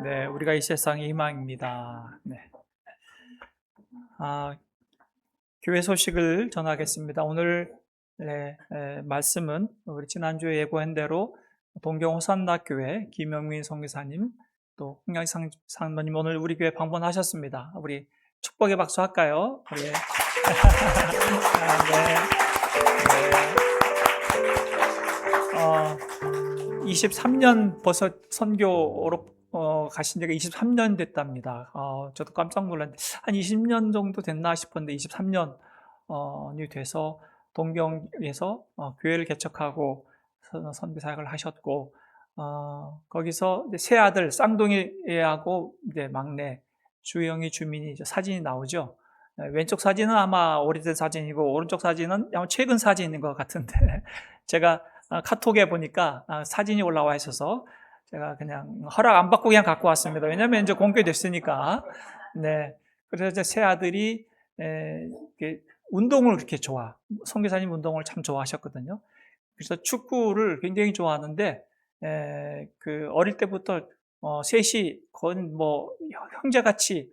네, 우리가 이 세상의 희망입니다. 네. 교회 소식을 전하겠습니다. 오늘 말씀은 우리 지난주에 예고한 대로 동경 호산나교회 김영민 선교사님 또 홍양상 장로님 오늘 우리 교회 방문하셨습니다. 우리 축복의 박수 할까요? 우리. 네. 23년 벌써 선교로 가신 지가 23년 됐답니다. 저도 깜짝 놀랐는데 한 20년 정도 됐나 싶었는데 23년이 돼서 동경에서 교회를 개척하고 선교 사역을 하셨고 거기서 이제 세 아들 쌍둥이하고 이제 막내 주영이 주민이 이제 사진이 나오죠. 왼쪽 사진은 아마 오래된 사진이고 오른쪽 사진은 아마 최근 사진인 것 같은데 제가 카톡에 보니까 사진이 올라와 있어서 제가 그냥 허락 안 받고 그냥 갖고 왔습니다. 왜냐하면 이제 공개됐으니까. 네. 그래서 이제 새 아들이 운동을 그렇게 선교사님 운동을 참 좋아하셨거든요. 그래서 축구를 굉장히 좋아하는데 그 어릴 때부터 셋이 거의 뭐 형제같이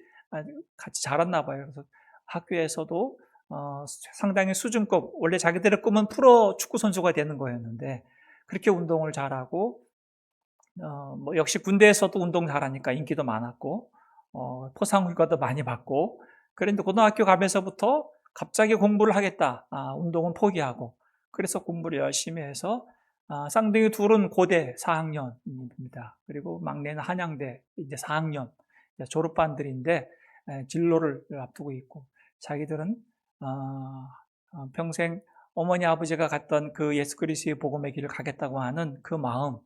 같이 자랐나 봐요. 그래서 학교에서도 상당히 수준급, 원래 자기들의 꿈은 프로 축구 선수가 되는 거였는데 그렇게 운동을 잘하고 뭐 역시 군대에서도 운동 잘하니까 인기도 많았고 포상 휴가도 많이 받고 그런데 고등학교 가면서부터 갑자기 공부를 하겠다. 운동은 포기하고 그래서 공부를 열심히 해서 쌍둥이 둘은 고대 4학년입니다. 그리고 막내는 한양대 이제 4학년 졸업반들인데 진로를 앞두고 있고 자기들은 평생 어머니 아버지가 갔던 그 예수 그리스도의 복음의 길을 가겠다고 하는 그 마음,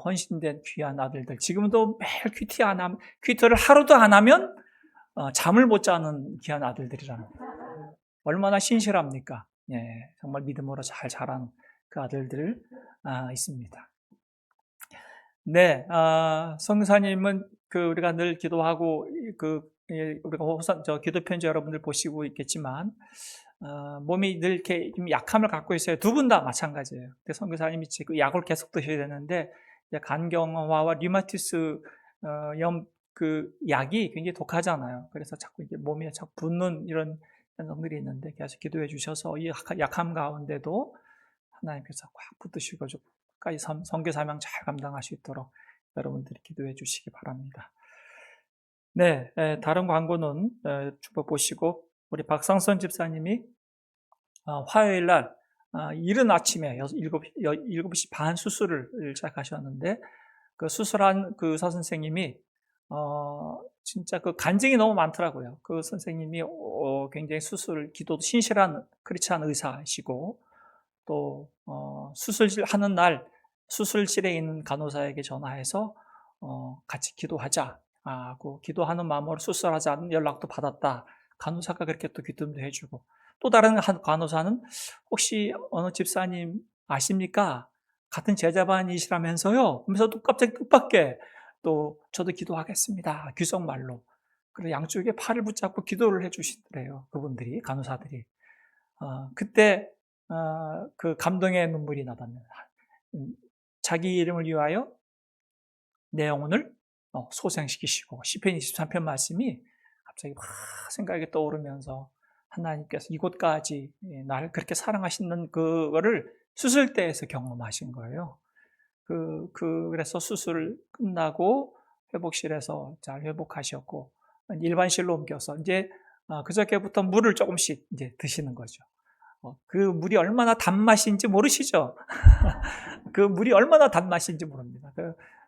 헌신된 귀한 아들들. 지금도 매일 큐티를 하루도 안 하면 잠을 못 자는 귀한 아들들이라는 거예요. 얼마나 신실합니까? 예, 정말 믿음으로 잘 자란 그 아들들 있습니다. 네, 성사님은 우리가 늘 기도하고 우리가 기도 편지 여러분들 보시고 있겠지만 몸이 늘 이렇게 좀 약함을 갖고 있어요. 두 분 다 마찬가지예요. 근데 선교사님이 그 약을 계속 드셔야 되는데 간경화와 류마티스 염 약이 굉장히 독하잖아요. 그래서 자꾸 이게 몸에 자꾸 붓는 이런 현상들이 있는데 계속 기도해 주셔서 이 약함 가운데도 하나님께서 꽉 붙드시고 끝까지 선교 사명 잘 감당할 수 있도록 여러분들이 기도해 주시기 바랍니다. 네, 다른 광고는 주보 보시고 우리 박상선 집사님이 화요일 날 이른 아침에 7시 반 수술을 시작하셨는데 그 수술한 그 선생님이 진짜 그 간증이 너무 많더라고요. 그 선생님이 굉장히 기도도 신실한 크리스찬 의사이시고 또 수술실 하는 날 수술실에 있는 간호사에게 전화해서 같이 기도하자 하고 기도하는 마음으로 수술하자는 연락도 받았다. 간호사가 그렇게 또 기도도 해주고 또 다른 한 간호사는 혹시 어느 집사님 아십니까? 같은 제자반이시라면서요? 하면서 또 갑자기 뜻밖의 또 저도 기도하겠습니다. 귀속말로. 그래서 양쪽에 팔을 붙잡고 기도를 해주시더래요. 그분들이, 간호사들이. 그때 그 감동의 눈물이 나답니다. 자기 이름을 위하여 내 영혼을 소생시키시고 시편 23편 말씀이 갑자기 막 생각이 떠오르면서 하나님께서 이곳까지 나를 그렇게 사랑하시는 그거를 수술대에서 경험하신 거예요. 그래서 수술 끝나고 회복실에서 잘 회복하셨고 일반실로 옮겨서 이제 그저께부터 물을 조금씩 이제 드시는 거죠. 그 물이 얼마나 단맛인지 모르시죠? 그 물이 얼마나 단맛인지 모릅니다.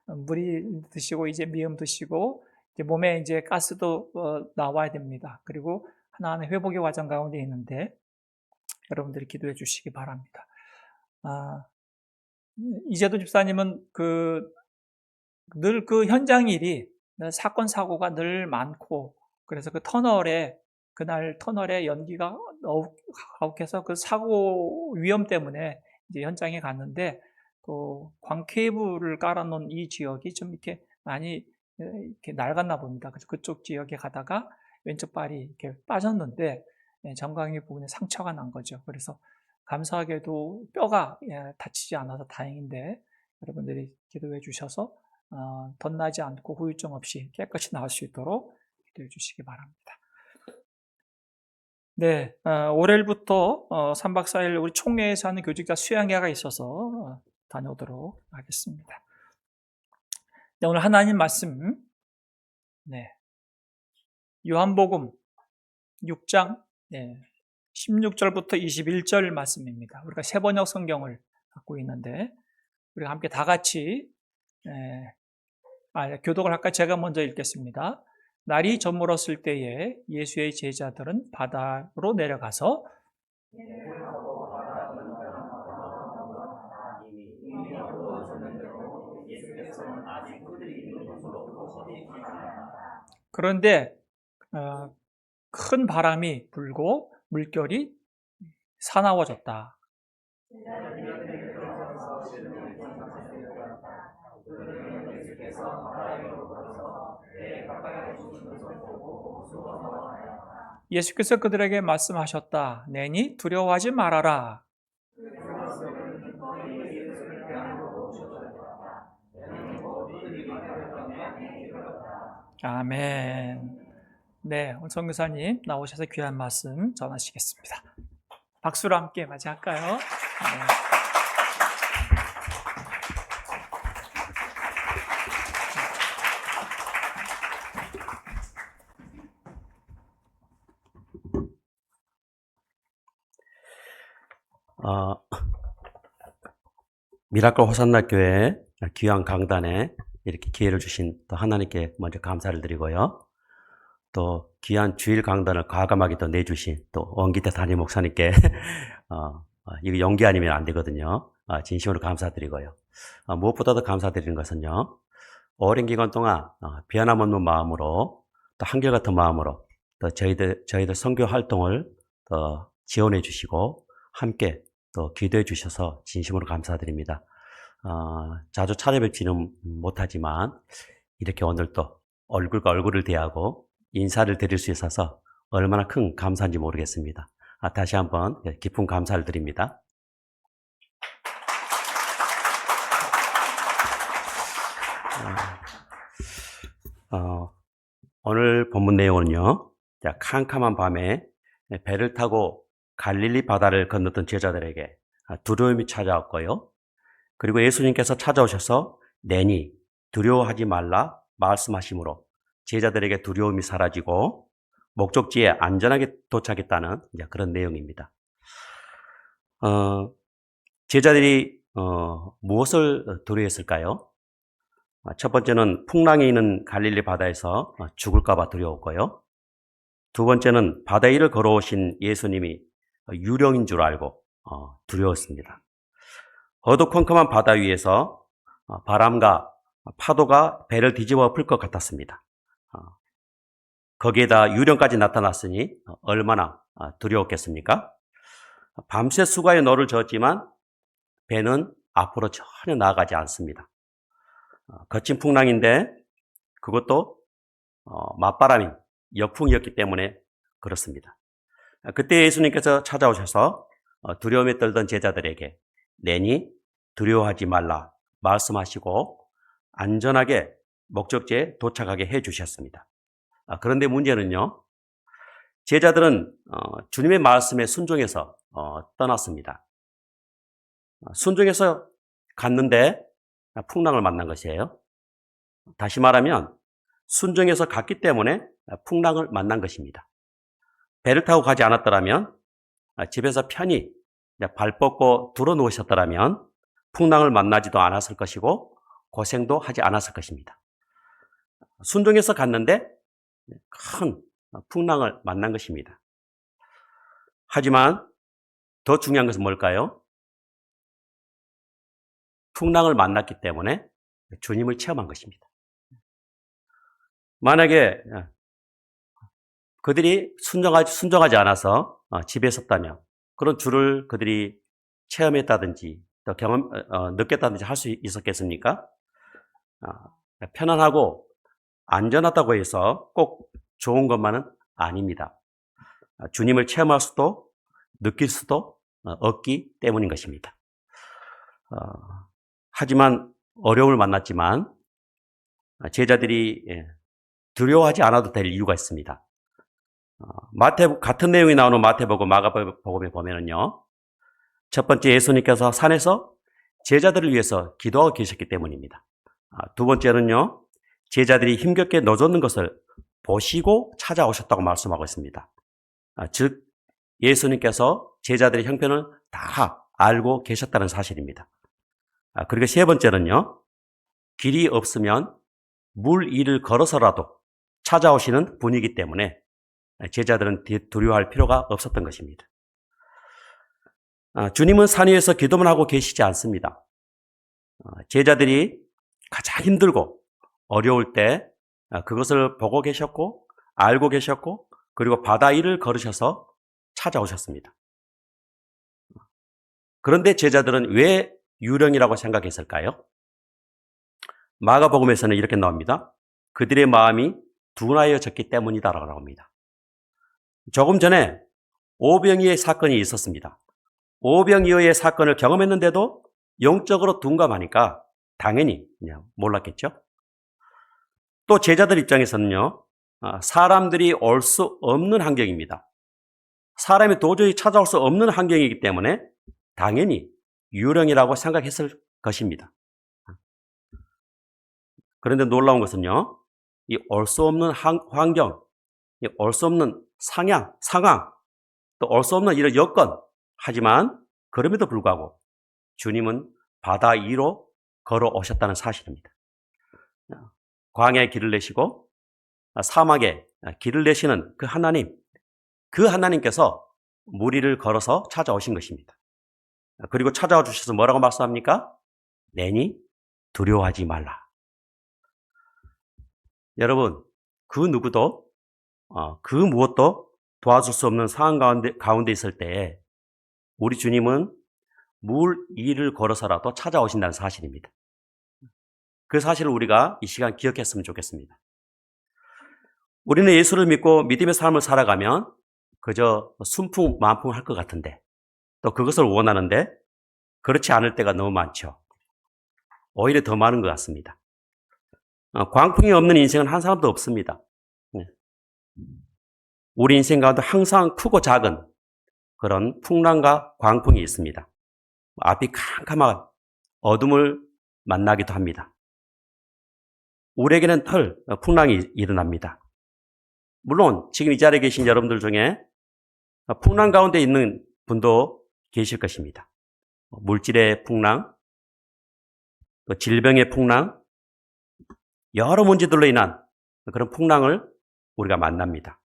물이 드시고 이제 미음 드시고 이제 몸에 이제 가스도 나와야 됩니다. 그리고 하나하나 회복의 과정 가운데 있는데 여러분들이 기도해 주시기 바랍니다. 이재도 집사님은 늘 그 현장 일이 사건 사고가 늘 많고 그래서 그날 터널에 연기가 가혹해서 그 사고 위험 때문에 이제 현장에 갔는데 광 케이블을 깔아놓은 이 지역이 좀 이렇게 많이 이렇게 낡았나 봅니다. 그래서 그쪽 지역에 가다가 왼쪽 발이 이렇게 빠졌는데 정강이 부분에 상처가 난 거죠. 그래서 감사하게도 뼈가 다치지 않아서 다행인데 여러분들이 기도해 주셔서 덧나지 않고 후유증 없이 깨끗이 나을 수 있도록 기도해 주시기 바랍니다. 네, 월요일부터 3박 4일 우리 총회에서 하는 교직자 수양회가 있어서 다녀오도록 하겠습니다. 네, 오늘 하나님 말씀, 네, 요한복음 6장 16절부터 21절 말씀입니다. 우리가 세번역 성경을 갖고 있는데 우리가 함께 다 같이 교독을 할까? 제가 먼저 읽겠습니다. 날이 저물었을 때에 예수의 제자들은 바다로 내려가서 그런데 큰 바람이 불고 물결이 사나워졌다. 예수께서 그들에게 말씀하셨다. 내니 두려워하지 말아라. 아멘. 네, 오늘 선교사님 나오셔서 귀한 말씀 전하시겠습니다. 박수로 함께 맞이할까요? 네. 미라클 호산나 교회 귀한 강단에 이렇게 기회를 주신 또 하나님께 먼저 감사를 드리고요. 또 귀한 주일 강단을 과감하게 또 내주신 또 원기태 담임 목사님께 이거 연기 아니면 안 되거든요. 진심으로 감사드리고요. 무엇보다도 감사드리는 것은요. 오랜 기간 동안 변함없는 마음으로 또 한결같은 마음으로 또 저희들 선교 활동을 또 지원해 주시고 함께 또 기도해 주셔서 진심으로 감사드립니다. 자주 찾아뵙지는 못하지만 이렇게 오늘 또 얼굴과 얼굴을 대하고 인사를 드릴 수 있어서 얼마나 큰 감사인지 모르겠습니다. 다시 한번 깊은 감사를 드립니다. 오늘 본문 내용은요, 캄캄한 밤에 배를 타고 갈릴리 바다를 건넜던 제자들에게 두려움이 찾아왔고요. 그리고 예수님께서 찾아오셔서 내니 두려워하지 말라 말씀하심으로 제자들에게 두려움이 사라지고 목적지에 안전하게 도착했다는 그런 내용입니다. 제자들이 무엇을 두려워했을까요? 첫 번째는 풍랑이 있는 갈릴리 바다에서 죽을까 봐 두려웠고요. 두 번째는 바다 위를 걸어오신 예수님이 유령인 줄 알고 두려웠습니다. 어두컴컴한 바다 위에서 바람과 파도가 배를 뒤집어 엎을 것 같았습니다. 거기에다 유령까지 나타났으니 얼마나 두려웠겠습니까? 밤새 수고에 노를 저었지만 배는 앞으로 전혀 나아가지 않습니다. 거친 풍랑인데 그것도 맞바람인 역풍이었기 때문에 그렇습니다. 그때 예수님께서 찾아오셔서 두려움에 떨던 제자들에게 내니 두려워하지 말라 말씀하시고 안전하게 목적지에 도착하게 해주셨습니다. 그런데 문제는요, 제자들은 주님의 말씀에 순종해서 떠났습니다. 순종해서 갔는데 풍랑을 만난 것이에요. 다시 말하면 순종해서 갔기 때문에 풍랑을 만난 것입니다. 배를 타고 가지 않았더라면 집에서 편히 발 뻗고 들어 누우셨더라면 풍랑을 만나지도 않았을 것이고 고생도 하지 않았을 것입니다. 순종해서 갔는데 큰 풍랑을 만난 것입니다. 하지만 더 중요한 것은 뭘까요? 풍랑을 만났기 때문에 주님을 체험한 것입니다. 만약에 그들이 순종하지 않아서 집에 있었다면 그런 주를 그들이 체험했다든지 또 느꼈다든지 할 수 있었겠습니까? 편안하고 안전하다고 해서 꼭 좋은 것만은 아닙니다. 주님을 체험할 수도 느낄 수도 없기 때문인 것입니다. 하지만 어려움을 만났지만 제자들이 두려워하지 않아도 될 이유가 있습니다. 같은 내용이 나오는 마태복음, 마가복음에 보면은요, 첫 번째 예수님께서 산에서 제자들을 위해서 기도하고 계셨기 때문입니다. 두 번째는요, 제자들이 힘겹게 노젓는 것을 보시고 찾아오셨다고 말씀하고 있습니다. 즉, 예수님께서 제자들의 형편을 다 알고 계셨다는 사실입니다. 그리고 세 번째는요, 길이 없으면 물 위를 걸어서라도 찾아오시는 분이기 때문에 제자들은 두려워할 필요가 없었던 것입니다. 주님은 산 위에서 기도만 하고 계시지 않습니다. 제자들이 가장 힘들고 어려울 때 그것을 보고 계셨고 알고 계셨고 그리고 바다 위를 걸으셔서 찾아오셨습니다. 그런데 제자들은 왜 유령이라고 생각했을까요? 마가복음에서는 이렇게 나옵니다. 그들의 마음이 둔하여졌기 때문이다라고 나옵니다. 조금 전에 오병이어의 사건이 있었습니다. 오병이어의 사건을 경험했는데도 영적으로 둔감하니까 당연히 그냥 몰랐겠죠. 또 제자들 입장에서는요, 사람들이 올 수 없는 환경입니다. 사람이 도저히 찾아올 수 없는 환경이기 때문에 당연히 유령이라고 생각했을 것입니다. 그런데 놀라운 것은요, 이 올 수 없는 환경, 올 수 없는 상황, 또 올 수 없는 이런 여건, 하지만 그럼에도 불구하고 주님은 바다 위로 걸어오셨다는 사실입니다. 광야에 길을 내시고 사막에 길을 내시는 그 하나님께서 물 위를 걸어서 찾아오신 것입니다. 그리고 찾아와 주셔서 뭐라고 말씀합니까? 내니 두려워하지 말라. 여러분, 그 누구도 그 무엇도 도와줄 수 없는 상황 가운데 있을 때 우리 주님은 물 위를 걸어서라도 찾아오신다는 사실입니다. 그 사실을 우리가 이 시간 기억했으면 좋겠습니다. 우리는 예수를 믿고 믿음의 삶을 살아가면 그저 순풍만풍할 것 같은데 또 그것을 원하는데 그렇지 않을 때가 너무 많죠. 오히려 더 많은 것 같습니다. 광풍이 없는 인생은 한 사람도 없습니다. 우리 인생 가운데 항상 크고 작은 그런 풍랑과 광풍이 있습니다. 앞이 캄캄한 어둠을 만나기도 합니다. 우리에게는 풍랑이 일어납니다. 물론 지금 이 자리에 계신 여러분들 중에 풍랑 가운데 있는 분도 계실 것입니다. 물질의 풍랑, 또 질병의 풍랑, 여러 문제들로 인한 그런 풍랑을 우리가 만납니다.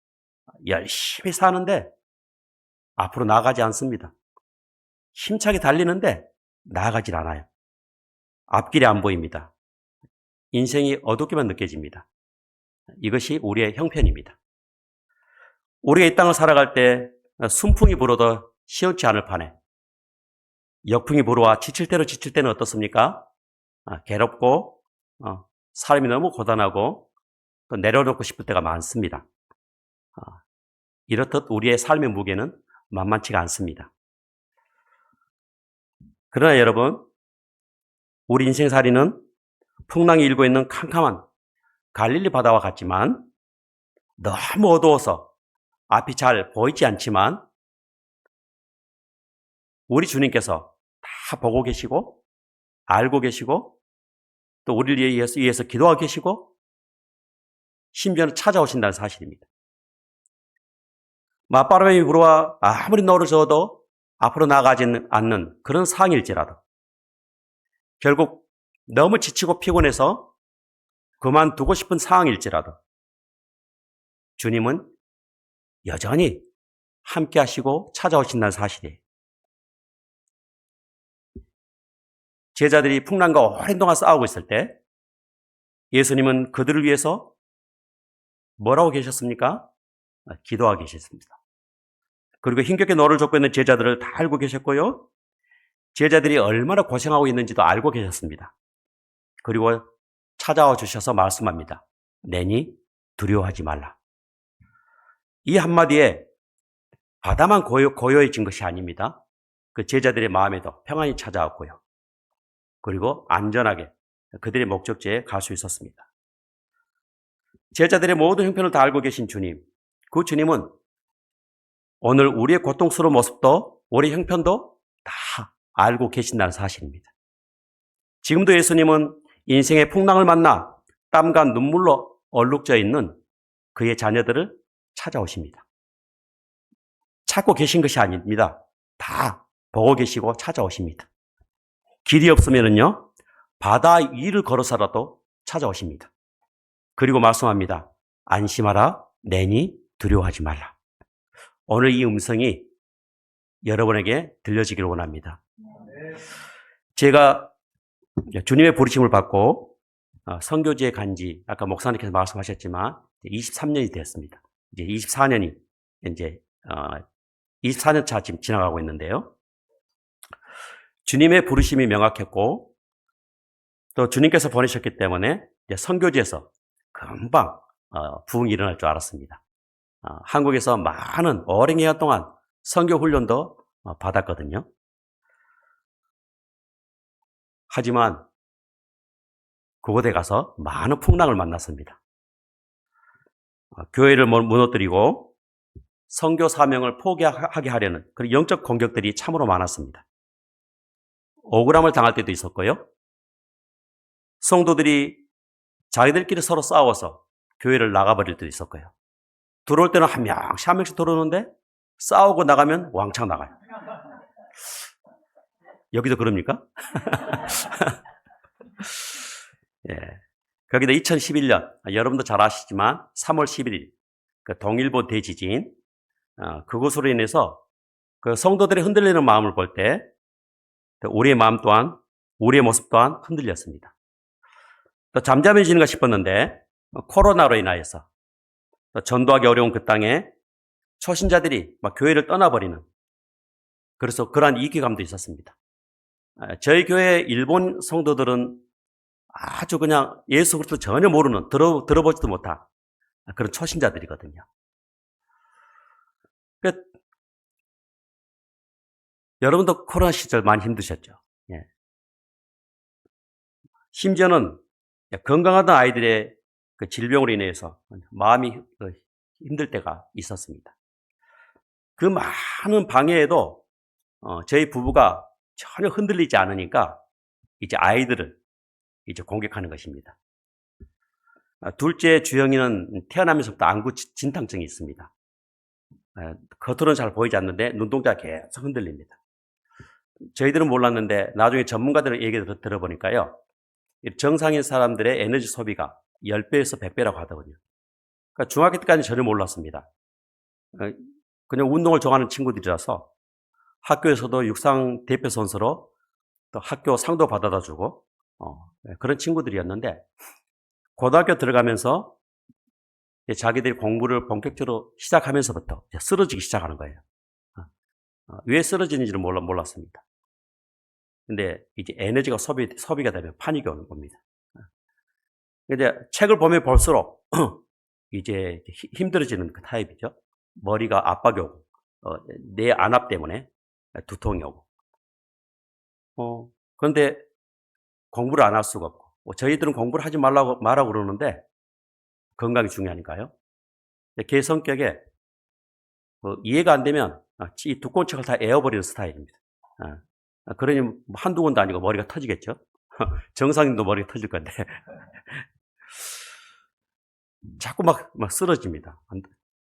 열심히 사는데 앞으로 나아가지 않습니다. 힘차게 달리는데 나아가질 않아요. 앞길이 안 보입니다. 인생이 어둡게만 느껴집니다. 이것이 우리의 형편입니다. 우리가 이 땅을 살아갈 때 순풍이 불어도 시원치 않을 판에 역풍이 불어와 지칠 때는 어떻습니까? 괴롭고 사람이 너무 고단하고 또 내려놓고 싶을 때가 많습니다. 이렇듯 우리의 삶의 무게는 만만치가 않습니다. 그러나 여러분, 우리 인생살이는 풍랑이 일고 있는 캄캄한 갈릴리 바다와 같지만 너무 어두워서 앞이 잘 보이지 않지만 우리 주님께서 다 보고 계시고 알고 계시고 또 우리를 위해서 기도하고 계시고 심지어는 찾아오신다는 사실입니다. 맞바람이 불어와 아무리 노를 저어도 앞으로 나가지 않는 그런 상황일지라도 결국 너무 지치고 피곤해서 그만두고 싶은 상황일지라도 주님은 여전히 함께 하시고 찾아오신다는 사실이에요. 제자들이 풍랑과 오랜 동안 싸우고 있을 때 예수님은 그들을 위해서 뭐라고 계셨습니까? 기도하고 계셨습니다. 그리고 힘겹게 노를 젓고 있는 제자들을 다 알고 계셨고요. 제자들이 얼마나 고생하고 있는지도 알고 계셨습니다. 그리고 찾아와 주셔서 말씀합니다. 내니 두려워하지 말라. 이 한마디에 바다만 고요해진 것이 아닙니다. 그 제자들의 마음에도 평안이 찾아왔고요. 그리고 안전하게 그들의 목적지에 갈 수 있었습니다. 제자들의 모든 형편을 다 알고 계신 주님, 그 주님은 오늘 우리의 고통스러운 모습도 우리의 형편도 다 알고 계신다는 사실입니다. 지금도 예수님은 인생의 풍랑을 만나 땀과 눈물로 얼룩져 있는 그의 자녀들을 찾아오십니다. 찾고 계신 것이 아닙니다. 다 보고 계시고 찾아오십니다. 길이 없으면요, 바다 위를 걸어서라도 찾아오십니다. 그리고 말씀합니다. 안심하라, 내니 두려워하지 말라. 오늘 이 음성이 여러분에게 들려지기를 원합니다. 제가 주님의 부르심을 받고 선교지에 간지 아까 목사님께서 말씀하셨지만 23년이 되었습니다. 이제 24년이 이제 24년 차 지금 지나가고 있는데요. 주님의 부르심이 명확했고 또 주님께서 보내셨기 때문에 이제 선교지에서 금방 부흥이 일어날 줄 알았습니다. 한국에서 많은 오랜 기간 동안 선교 훈련도 받았거든요. 하지만 그곳에 가서 많은 풍랑을 만났습니다. 교회를 무너뜨리고 선교 사명을 포기하게 하려는 그런 영적 공격들이 참으로 많았습니다. 억울함을 당할 때도 있었고요. 성도들이 자기들끼리 서로 싸워서 교회를 나가버릴 때도 있었고요. 들어올 때는 한 명씩 들어오는데 싸우고 나가면 왕창 나가요. 여기도 그럽니까? 예. 거기다 2011년, 여러분도 잘 아시지만 3월 11일, 그 동일본 대지진, 그것으로 인해서 그 성도들의 흔들리는 마음을 볼 때, 우리의 마음 또한, 우리의 모습 또한 흔들렸습니다. 또 잠잠해지는가 싶었는데, 코로나로 인하여서, 또 전도하기 어려운 그 땅에 초신자들이 막 교회를 떠나버리는, 그래서 그러한 이기감도 있었습니다. 저희 교회 일본 성도들은 아주 그냥 예수 그리스도 전혀 모르는, 들어보지도 못한 그런 초신자들이거든요. 그러니까 여러분도 코로나 시절 많이 힘드셨죠. 예. 심지어는 건강하던 아이들의 그 질병으로 인해서 마음이 힘들 때가 있었습니다. 그 많은 방해에도 저희 부부가 전혀 흔들리지 않으니까 이제 아이들을 이제 공격하는 것입니다. 둘째 주영이는 태어나면서부터 안구 진탕증이 있습니다. 겉으로는 잘 보이지 않는데 눈동자가 계속 흔들립니다. 저희들은 몰랐는데 나중에 전문가들의 얘기를 들어보니까요. 정상인 사람들의 에너지 소비가 10배에서 100배라고 하더군요. 그러니까 중학교 때까지는 전혀 몰랐습니다. 그냥 운동을 좋아하는 친구들이라서 학교에서도 육상 대표 선수로 또 학교 상도 받아다 주고 그런 친구들이었는데 고등학교 들어가면서 자기들이 공부를 본격적으로 시작하면서부터 쓰러지기 시작하는 거예요. 왜 쓰러지는지를 몰랐습니다. 근데 이제 에너지가 소비가 되면 파닉이 오는 겁니다. 근데 책을 보면 볼수록 이제 힘들어지는 그 타입이죠. 머리가 압박이 오고 뇌 안압 때문에 두통이 오고. 그런데 공부를 안 할 수가 없고 저희들은 공부를 하지 말라고 그러는데 건강이 중요하니까요. 걔 성격에 이해가 안 되면 이 두꺼운 책을 다 에어버리는 스타일입니다. 그러니 한두 권도 아니고 머리가 터지겠죠. 정상인도 머리가 터질 건데 자꾸 막 쓰러집니다.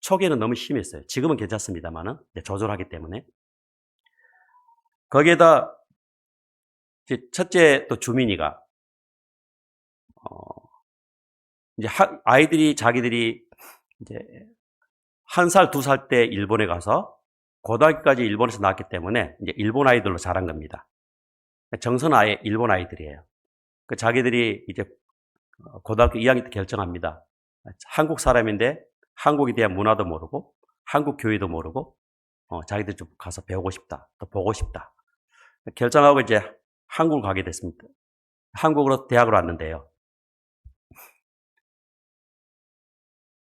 초기에는 너무 심했어요. 지금은 괜찮습니다만은 조절하기 때문에. 거기에다 첫째 또 주민이가 이제 아이들이 자기들이 이제 1살, 2살 때 일본에 가서 고등학교까지 일본에서 나왔기 때문에 이제 일본 아이들로 자란 겁니다. 정서는 아예 일본 아이들이에요. 그 자기들이 이제 고등학교 2학년 때 결정합니다. 한국 사람인데 한국에 대한 문화도 모르고 한국 교회도 모르고 자기들 좀 가서 배우고 싶다, 또 보고 싶다. 결정하고 이제 한국을 가게 됐습니다. 한국으로 대학을 왔는데요.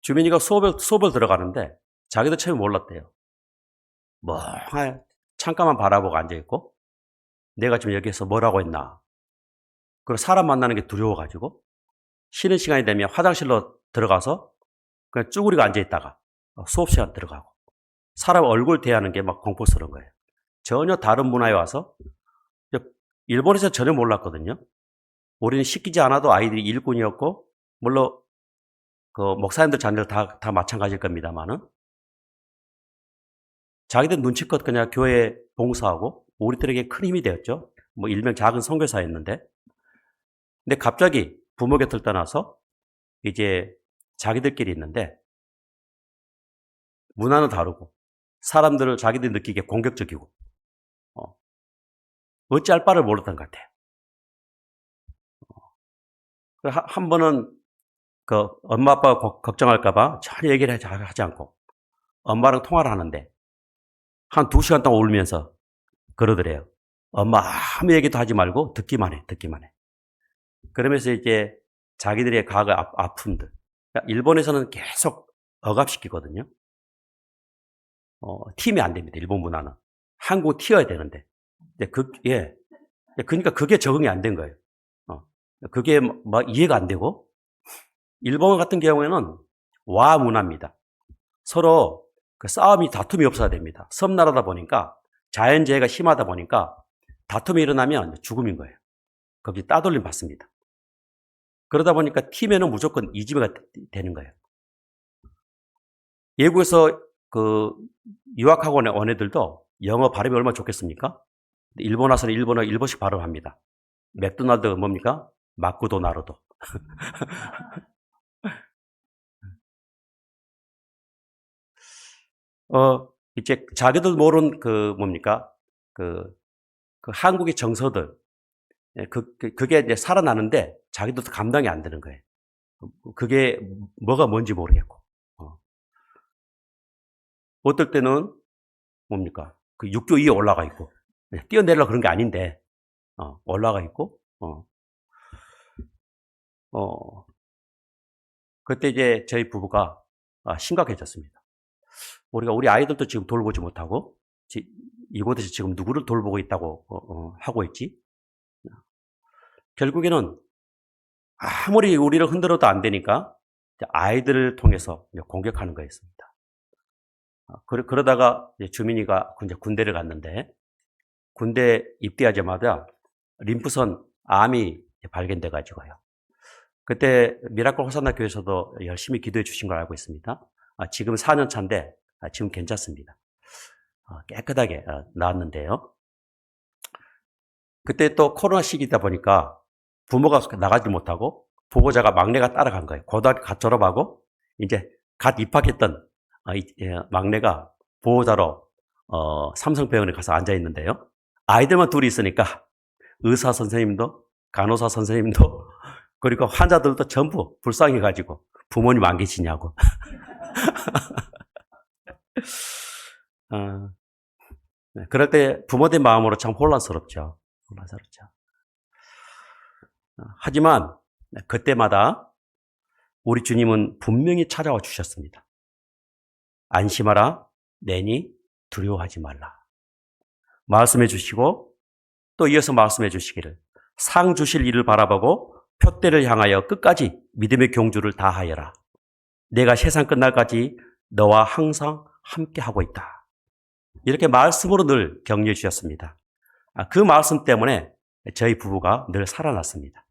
주민이가 수업을 들어가는데 자기도 처음에 몰랐대요. 창가만 바라보고 앉아있고 내가 지금 여기서 뭘 하고 있나. 그리고 사람 만나는 게 두려워가지고 쉬는 시간이 되면 화장실로 들어가서 그냥 쭈그리고 앉아있다가 수업 시간 들어가고 사람 얼굴 대하는 게 막 공포스러운 거예요. 전혀 다른 문화에 와서 일본에서 전혀 몰랐거든요. 우리는 시키지 않아도 아이들이 일꾼이었고 물론 그 목사님들 자녀들 다 마찬가지일 겁니다만은 자기들 눈치껏 그냥 교회 봉사하고 우리들에게 큰 힘이 되었죠. 뭐 일명 작은 선교사였는데 근데 갑자기 부모 곁을 떠나서 이제 자기들끼리 있는데 문화는 다르고 사람들을 자기들이 느끼기에 공격적이고 어찌할 바를 몰랐던 것 같아요. 한 번은 그 엄마 아빠가 걱정할까 봐 전혀 얘기를 하지 않고 엄마랑 통화를 하는데 한 2시간 동안 울면서 그러더래요. 엄마 아무 얘기도 하지 말고 듣기만 해. 그러면서 이제 자기들의 과거 아픔들. 일본에서는 계속 억압시키거든요. 팀이 안 됩니다. 일본 문화는. 한국 튀어야 되는데. 그러니까 그게 적응이 안 된 거예요. 그게 막 이해가 안 되고. 일본 같은 경우에는 와 문화입니다. 서로 그 싸움이 다툼이 없어야 됩니다. 섬나라다 보니까 자연재해가 심하다 보니까 다툼이 일어나면 죽음인 거예요. 거기 따돌림 받습니다. 그러다 보니까 팀에는 무조건 이지배가 되는 거예요. 외국에서 그 유학학원 온 애들도 영어 발음이 얼마나 좋겠습니까? 일본 와서는 일본식 발음합니다. 맥도날드 뭡니까? 마쿠도 나루도. 이제 자기들 모르는 그 뭡니까? 그 한국의 정서들. 그게 이제 살아나는데 자기들도 감당이 안 되는 거예요. 그게 뭐가 뭔지 모르겠고. 어떨 때는 뭡니까? 그 육교 위에 올라가 있고. 뛰어내려고 그런 게 아닌데, 올라가 있고, 그때 이제 저희 부부가 심각해졌습니다. 우리 아이들도 지금 돌보지 못하고, 이곳에서 지금 누구를 돌보고 있다고 하고 있지? 결국에는 아무리 우리를 흔들어도 안 되니까 아이들을 통해서 공격하는 거였습니다. 그러다가 주민이가 이제 군대를 갔는데 군대 입대하자마자 림프선 암이 발견돼 가지고요. 그때 미라클 호산나 교회에서도 열심히 기도해 주신 걸 알고 있습니다. 지금 4년 차인데 지금 괜찮습니다. 깨끗하게 나왔는데요. 그때 또 코로나 시기다 보니까 부모가 나가지 못하고 부모자가 막내가 따라간 거예요. 고등학교 갓 졸업하고 이제 갓 입학했던 막내가 보호자로 삼성병원에 가서 앉아 있는데요. 아이들만 둘이 있으니까 의사 선생님도 간호사 선생님도 그리고 환자들도 전부 불쌍해가지고 부모님 안 계시냐고. 그럴 때 부모된 마음으로 참 혼란스럽죠. 하지만 그때마다 우리 주님은 분명히 찾아와 주셨습니다. 안심하라, 내니 두려워하지 말라. 말씀해 주시고 또 이어서 말씀해 주시기를 상 주실 일을 바라보고 표대를 향하여 끝까지 믿음의 경주를 다하여라. 내가 세상 끝날까지 너와 항상 함께하고 있다. 이렇게 말씀으로 늘 격려해 주셨습니다. 그 말씀 때문에 저희 부부가 늘 살아났습니다.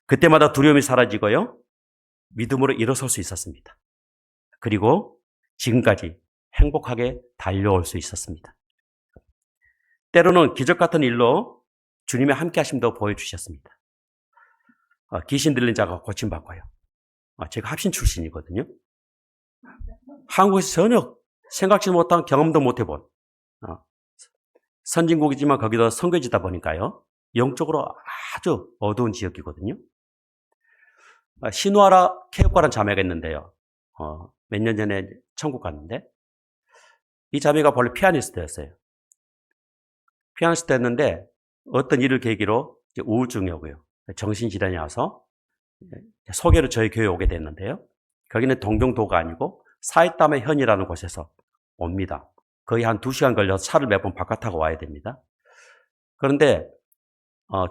그때마다 두려움이 사라지고요. 믿음으로 일어설 수 있었습니다. 그리고 지금까지 행복하게 달려올 수 있었습니다. 때로는 기적 같은 일로 주님의 함께 하심도 보여주셨습니다. 귀신 들린 자가 고침받고요. 제가 합신 출신이거든요. 한국에서 전혀 생각지 못한 경험도 못 해본 선진국이지만 거기도 선교지다 보니까요. 영적으로 아주 어두운 지역이거든요. 신우아라 케이크과라는 자매가 있는데요. 몇 년 전에 천국 갔는데 이 자매가 원래 피아니스트였어요. 피아니스트였는데 어떤 일을 계기로 우울증이 오고요. 정신질환이 와서 소개로 저희 교회에 오게 됐는데요. 거기는 동경도가 아니고 사이타마 현이라는 곳에서 옵니다. 거의 한 2시간 걸려서 차를 몇 번 바깥 타고 와야 됩니다. 그런데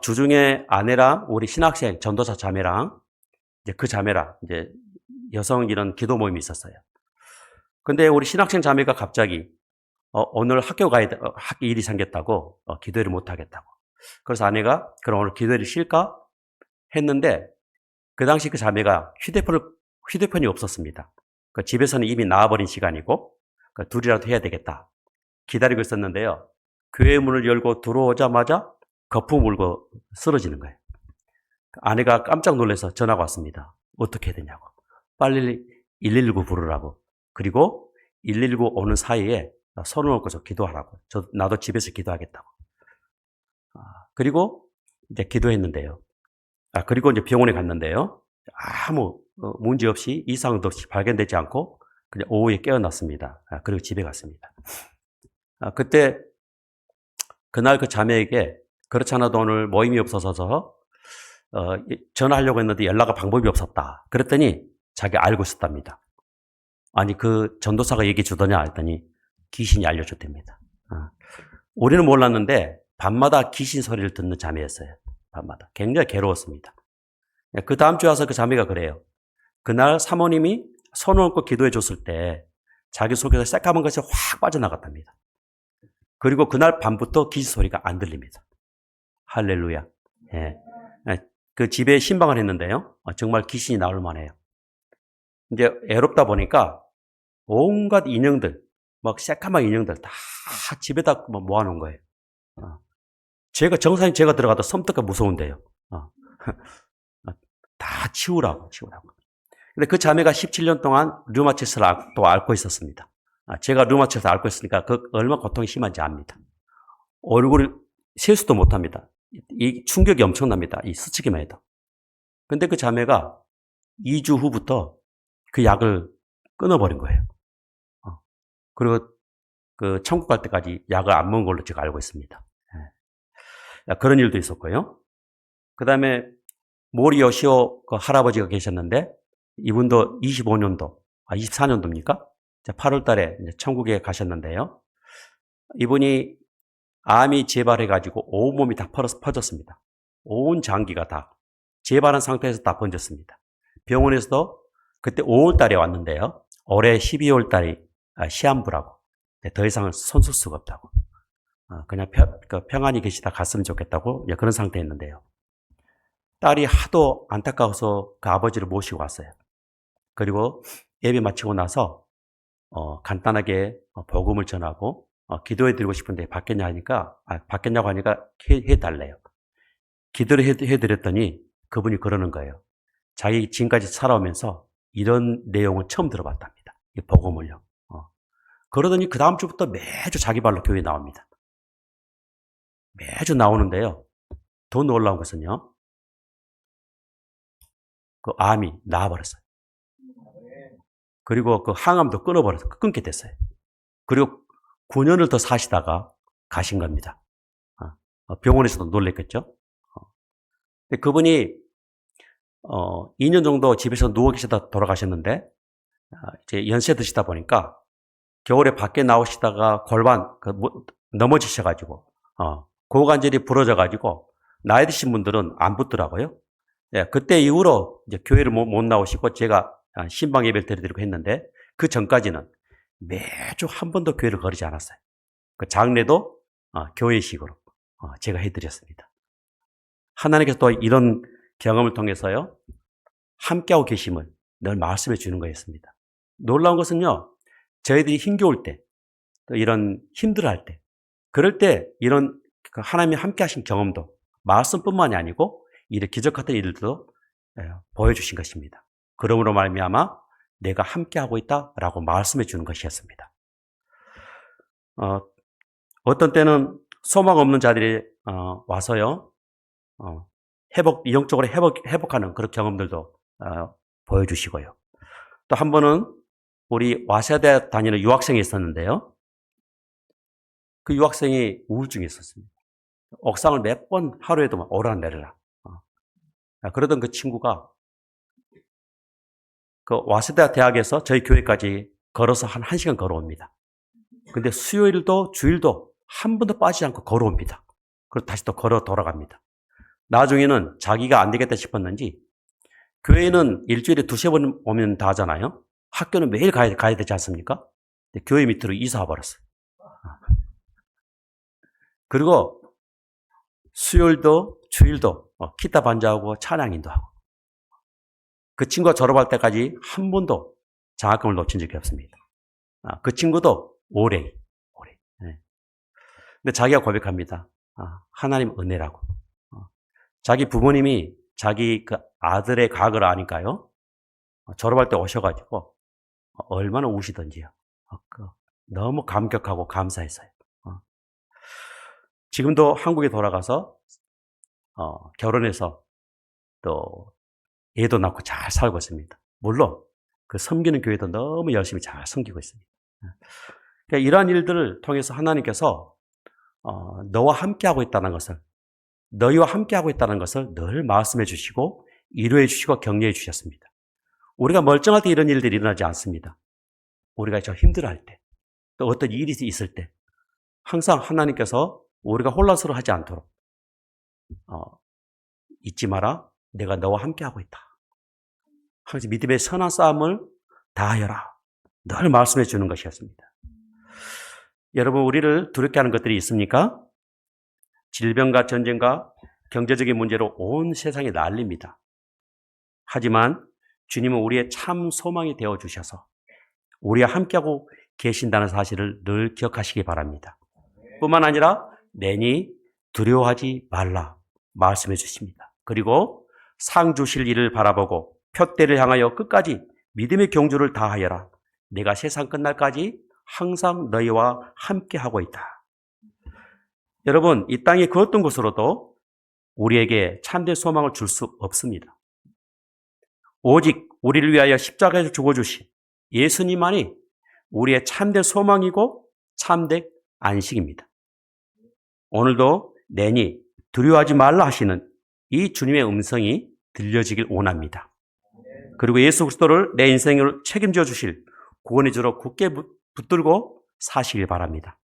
주중에 아내랑 우리 신학생 전도사 자매랑 이제 그 자매라, 이제 여성 이런 기도 모임이 있었어요. 근데 우리 신학생 자매가 갑자기, 오늘 학교 가야 돼, 학교 일이 생겼다고, 기도를 못 하겠다고. 그래서 아내가, 그럼 오늘 기도를 쉴까? 했는데, 그 당시 그 자매가 휴대폰이 없었습니다. 그 집에서는 이미 나와버린 시간이고, 그 둘이라도 해야 되겠다. 기다리고 있었는데요. 교회 문을 열고 들어오자마자 거품 물고 쓰러지는 거예요. 아내가 깜짝 놀라서 전화가 왔습니다. 어떻게 해야 되냐고. 빨리 119 부르라고. 그리고 119 오는 사이에 손을 얹고서 기도하라고. 나도 집에서 기도하겠다고. 그리고 이제 기도했는데요. 그리고 이제 병원에 갔는데요. 아무 문제 없이 이상도 없이 발견되지 않고 그냥 오후에 깨어났습니다. 그리고 집에 갔습니다. 그때 그날 그 자매에게 그렇지 않아도 오늘 모임이 없어서 전화하려고 했는데 연락할 방법이 없었다. 그랬더니 자기 알고 있었답니다. 아니 그 전도사가 얘기해 주더냐 했더니 귀신이 알려줬답니다. 우리는 몰랐는데 밤마다 귀신 소리를 듣는 자매였어요. 밤마다. 굉장히 괴로웠습니다. 그 다음 주에 와서 그 자매가 그래요. 그날 사모님이 손을 얹고 기도해 줬을 때 자기 속에서 새까만 것이 확 빠져나갔답니다. 그리고 그날 밤부터 귀신 소리가 안 들립니다. 할렐루야. 예. 그 집에 신방을 했는데요. 정말 귀신이 나올 만해요. 이제 애롭다 보니까 온갖 인형들, 막 새까만 인형들 다 집에다 모아놓은 거예요. 정상이 제가 들어가도 섬뜩가 무서운데요. 다 치우라고. 근데 그 자매가 17년 동안 류마티스를 또 앓고 있었습니다. 제가 류마티스를 앓고 있으니까 그 얼마나 고통이 심한지 압니다. 얼굴을 세수도 못합니다. 이 충격이 엄청납니다. 이 스치기만 해도. 근데 그 자매가 2주 후부터 그 약을 끊어버린 거예요. 그리고 그 천국 갈 때까지 약을 안 먹은 걸로 제가 알고 있습니다. 그런 일도 있었고요. 그 다음에 모리 요시오 그 할아버지가 계셨는데 이분도 25년도, 24년도입니까? 8월 달에 천국에 가셨는데요. 이분이 암이 재발해가지고 온몸이 다 퍼졌습니다. 온 장기가 다 재발한 상태에서 다 번졌습니다. 병원에서도 그때 5월 달에 왔는데요. 올해 12월 달이 시한부라고. 더 이상 손 쓸 수가 없다고. 그냥 평안히 계시다 갔으면 좋겠다고 그런 상태였는데요. 딸이 하도 안타까워서 그 아버지를 모시고 왔어요. 그리고 예배 마치고 나서 간단하게 복음을 전하고 기도해드리고 싶은데 받겠냐고 하니까 해달래요. 기도를 해드렸더니 그분이 그러는 거예요. 자기 지금까지 살아오면서 이런 내용을 처음 들어봤답니다. 이 복음을요. 그러더니 그 다음 주부터 매주 자기 발로 교회에 나옵니다. 매주 나오는데요. 더 놀라운 것은요. 그 암이 나아버렸어요. 그리고 그 항암도 끊게 됐어요. 그리고 9년을 더 사시다가 가신 겁니다. 병원에서도 놀랬겠죠? 근데 그분이 2년 정도 집에서 누워 계시다 돌아가셨는데 이제 연세 드시다 보니까 겨울에 밖에 나오시다가 골반 넘어지셔가지고 고관절이 부러져가지고 나이 드신 분들은 안 붙더라고요. 예, 그때 이후로 이제 교회를 못 나오시고 제가 신방 예배를 드리고 했는데 그 전까지는 매주 한 번도 교회를 거르지 않았어요. 그 장례도 교회식으로 제가 해드렸습니다. 하나님께서 또 이런 경험을 통해서요 함께하고 계심을 늘 말씀해 주는 거였습니다. 놀라운 것은요 저희들이 힘겨울 때 또 이런 힘들어할 때 그럴 때 이런 하나님이 함께하신 경험도 말씀뿐만이 아니고 이런 기적 같은 일들도 보여주신 것입니다. 그러므로 말미암아 내가 함께하고 있다라고 말씀해 주는 것이었습니다. 어떤 때는 소망 없는 자들이 와서요 영적으로 회복하는 그런 경험들도 보여주시고요. 또 한 번은 우리 와세대 다니는 유학생이 있었는데요. 그 유학생이 우울증이 있었습니다. 옥상을 몇 번 하루에도 막 오르락내리락. 그러던 그 친구가 그 와세대 대학에서 저희 교회까지 걸어서 한 1시간 걸어옵니다. 근데 수요일도 주일도 한 번도 빠지지 않고 걸어옵니다. 그리고 다시 또 걸어 돌아갑니다. 나중에는 자기가 안 되겠다 싶었는지 교회는 일주일에 2-3번 오면 다 하잖아요. 학교는 매일 가야 되지 않습니까? 근데 교회 밑으로 이사 와버렸어요. 그리고 수요일도 주일도 기타 반주하고 찬양인도 하고 그 친구가 졸업할 때까지 한 번도 장학금을 놓친 적이 없습니다. 그 친구도 오래. 네. 근데 자기가 고백합니다. 하나님 은혜라고. 자기 부모님이 자기 그 아들의 과거를 아니까요. 졸업할 때 오셔가지고 얼마나 우시던지요. 너무 감격하고 감사했어요. 지금도 한국에 돌아가서 결혼해서 또 애도 낳고 잘 살고 있습니다. 물론 그 섬기는 교회도 너무 열심히 잘 섬기고 있습니다. 그러니까 이러한 일들을 통해서 하나님께서 너와 함께하고 있다는 것을, 너희와 함께하고 있다는 것을 늘 말씀해 주시고 위로해 주시고 격려해 주셨습니다. 우리가 멀쩡할 때 이런 일들이 일어나지 않습니다. 우리가 좀 힘들어할 때, 또 어떤 일이 있을 때 항상 하나님께서 우리가 혼란스러워하지 않도록 잊지 마라, 내가 너와 함께하고 있다. 항상 믿음의 선한 싸움을 다하여라. 늘 말씀해 주는 것이었습니다. 여러분, 우리를 두렵게 하는 것들이 있습니까? 질병과 전쟁과 경제적인 문제로 온 세상이 난립니다. 하지만 주님은 우리의 참 소망이 되어주셔서 우리와 함께하고 계신다는 사실을 늘 기억하시기 바랍니다. 뿐만 아니라 내니 두려워하지 말라 말씀해 주십니다. 그리고 상 주실 일을 바라보고 표대를 향하여 끝까지 믿음의 경주를 다하여라. 내가 세상 끝날까지 항상 너희와 함께하고 있다. 여러분, 이 땅의 그 어떤 곳으로도 우리에게 참된 소망을 줄 수 없습니다. 오직 우리를 위하여 십자가에서 죽어주신 예수님만이 우리의 참된 소망이고 참된 안식입니다. 오늘도 내니 두려워하지 말라 하시는 이 주님의 음성이 들려지길 원합니다. 그리고 예수 그리스도를 내 인생을 책임져 주실 구원의 주로 굳게 붙들고 사시길 바랍니다.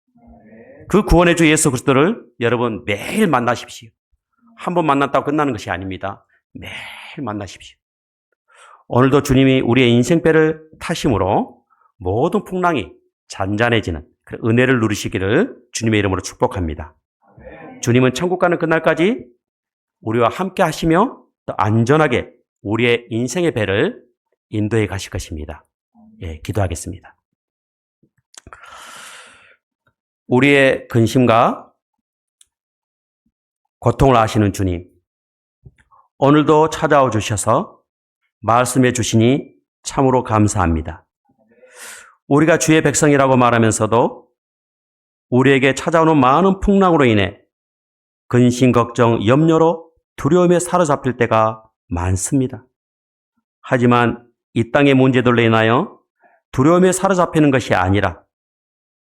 그 구원의 주 예수 그리스도를 여러분 매일 만나십시오. 한 번 만났다고 끝나는 것이 아닙니다. 매일 만나십시오. 오늘도 주님이 우리의 인생배를 타심으로 모든 풍랑이 잔잔해지는 그 은혜를 누리시기를 주님의 이름으로 축복합니다. 주님은 천국 가는 그날까지 우리와 함께 하시며 또 안전하게 우리의 인생의 배를 인도해 가실 것입니다. 예, 기도하겠습니다. 우리의 근심과 고통을 아시는 주님, 오늘도 찾아와 주셔서 말씀해 주시니 참으로 감사합니다. 우리가 주의 백성이라고 말하면서도 우리에게 찾아오는 많은 풍랑으로 인해 근심, 걱정, 염려로 두려움에 사로잡힐 때가 많습니다. 하지만 이 땅의 문제들로 인하여 두려움에 사로잡히는 것이 아니라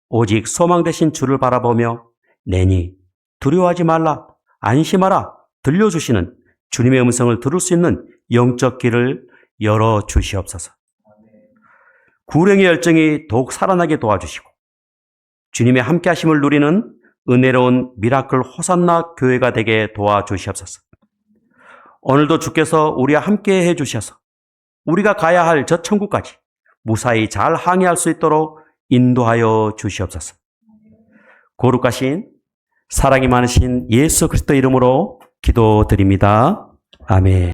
오직 소망 되신 주를 바라보며 내니 두려워하지 말라, 안심하라 들려주시는 주님의 음성을 들을 수 있는 영적 길을 열어주시옵소서. 구령의 열정이 더욱 살아나게 도와주시고 주님의 함께하심을 누리는 은혜로운 미라클 호산나 교회가 되게 도와주시옵소서. 오늘도 주께서 우리와 함께 해주셔서 우리가 가야 할 저 천국까지 무사히 잘 항해할 수 있도록 인도하여 주시옵소서. 거룩하신 사랑이 많으신 예수 그리스도 이름으로 기도드립니다. 아멘.